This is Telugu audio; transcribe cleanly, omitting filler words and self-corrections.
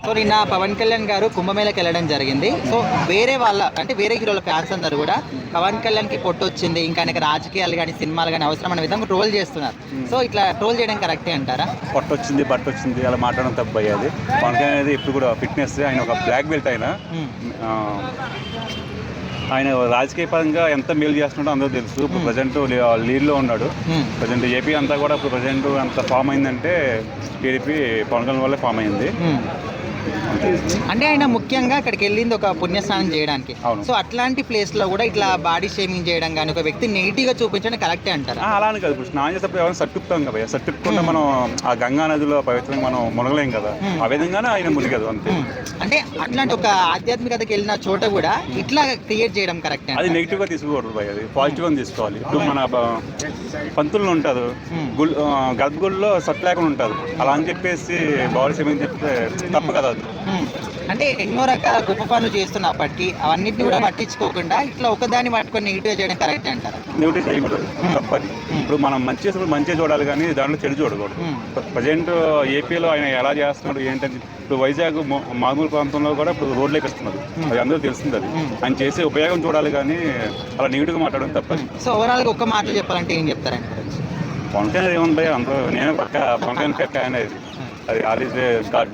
సో నిన్న పవన్ కళ్యాణ్ గారు కుంభమేళకి వెళ్ళడం జరిగింది. సో వేరే వాళ్ళ అంటే వేరే హీరోల ఫ్యాన్స్ అందరూ కూడా పవన్ కళ్యాణ్కి పొట్టు వచ్చింది, ఇంకా ఆయనకి రాజకీయాలు కానీ సినిమాలు కానీ అవసరం అనే విధంగా ట్రోల్ చేస్తున్నారు. సో ఇట్లా ట్రోల్ చేయడం కరెక్టే అంటారా? పొట్టు వచ్చింది బట్ట వచ్చింది అలా మాట్లాడడం తప్పు అయ్యేది. పవన్ కళ్యాణ్ అనేది ఇప్పుడు కూడా ఫిట్నెస్, ఆయన ఒక బ్లాక్ బెల్ట్. ఆయన రాజకీయ పరంగా ఎంత మేలు చేస్తున్నాడో అందరూ తెలుసు. ఇప్పుడు ప్రజెంట్ లీడ్లో ఉన్నాడు. ప్రజెంట్ ఏపీ అంతా కూడా ఇప్పుడు ప్రజెంట్ అంత ఫామ్ అయిందంటే టీడీపీ పవన్ కళ్యాణ్ వల్లే ఫామ్ అయింది. అంటే ఆయన ముఖ్యంగా అక్కడికి వెళ్ళింది ఒక పుణ్యస్నానం చేయడానికి. సో అట్లాంటి ప్లేస్ లో కూడా ఇట్లా బాడీ షేమింగ్ చేయడం కానీ ఒక వ్యక్తి నెగిటివ్ గా చూపించడం కరెక్టే అంటారా? అలానే కదా, ఇప్పుడు స్నానం చేసేటప్పుడు ఎవరైనా సర్టిపుతాం కదా, సర్టిపుకుండా మనం ఆ గంగా నదిలో పవిత్రంగా మనం మునగలేం కదా, ఆ విధంగానే ఆయన మునిగదు అంతే. అంటే అట్లాంటి ఒక ఆధ్యాత్మికతకి వెళ్ళిన చోట కూడా ఇట్లా క్రియేట్ చేయడం కరెక్టే? అది నెగిటివ్ గా తీసుకోకూడదు భయ, అది పాజిటివ్ గా తీసుకోవాలి. ఇప్పుడు మన పంతుల్లో ఉంటారు, గర్భగుడిలో సట్ లేకుండా ఉంటారు, అలా అని చెప్పేసి బాడీ షేమింగ్ చెప్తే తప్పు కదా. అంటే ఎన్నో రకాల గొప్ప పనులు చేస్తున్నప్పటికీ అవన్నిటిని కూడా పట్టించుకోకుండా ఇట్లా ఒకదాన్ని పట్టుకొని నెగిటివ్ చేయడం కరెక్ట్ అంటారా? నెగిటివ్ చేయకూడదు, తప్పది. ఇప్పుడు మనం మంచి చేసినప్పుడు మంచిగా చూడాలి కానీ దాంట్లో చెడు చూడకూడదు. ప్రజెంట్ ఏపీలో ఆయన ఎలా చేస్తున్నాడు ఏంటంటే, ఇప్పుడు వైజాగ్ మామూలు ప్రాంతంలో కూడా ఇప్పుడు రోడ్లు ఎక్కిస్తున్నారు, అది అందరూ తెలుస్తుంది. అది ఆయన చేసే ఉపయోగం చూడాలి కానీ అలా నెగిటివ్గా మాట్లాడడం తప్పది. సో ఓవరాల్గా ఒక్క మాటలు చెప్పాలంటే ఏం చెప్తారండి? పవన్ కళ్యాణ్ ఏముంది అందరూ, నేను పక్క పవన్ కళ్యాణ్ పక్క అనేది అది ఆల్ ఈజ్ గాడ్.